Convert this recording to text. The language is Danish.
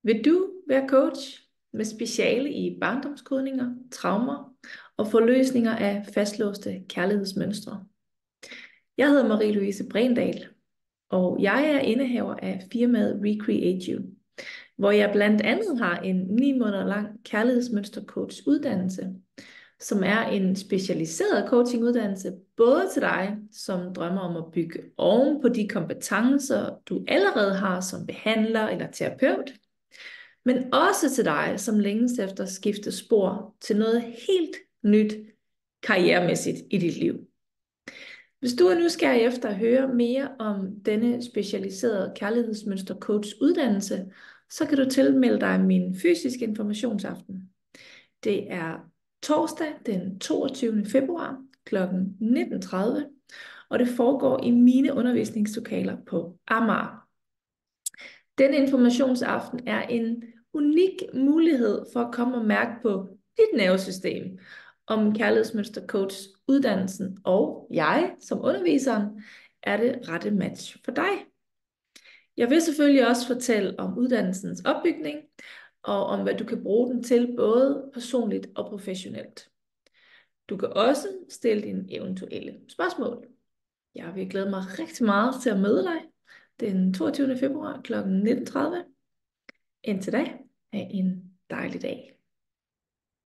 Vil du være coach med speciale i barndomskodninger, traumer og forløsninger af fastlåste kærlighedsmønstre? Jeg hedder Marie-Louise Brendal, og jeg er indehaver af firmaet Recreate You, hvor jeg blandt andet har en 9 måneder lang kærlighedsmønstercoach uddannelse, som er en specialiseret coachinguddannelse, både til dig, som drømmer om at bygge oven på de kompetencer, du allerede har som behandler eller terapeut, men også til dig, som længes efter at skifte spor til noget helt nyt karrieremæssigt i dit liv. Hvis du er nysgerrig efter at høre mere om denne specialiserede kærlighedsmønster-coach uddannelse, så kan du tilmelde dig min fysiske informationsaften. Det er torsdag den 22. februar kl. 19.30, og det foregår i mine undervisningslokaler på Amager. Denne informationsaften er en unik mulighed for at komme og mærke på dit nervesystem om kærlighedsmønster-coach uddannelsen, og jeg som underviseren er det rette match for dig. Jeg vil selvfølgelig også fortælle om uddannelsens opbygning, og om hvad du kan bruge den til, både personligt og professionelt. Du kan også stille dine eventuelle spørgsmål. Jeg vil glæde mig rigtig meget til at møde dig den 22. februar kl. 19.30. Indtil da, have en dejlig dag.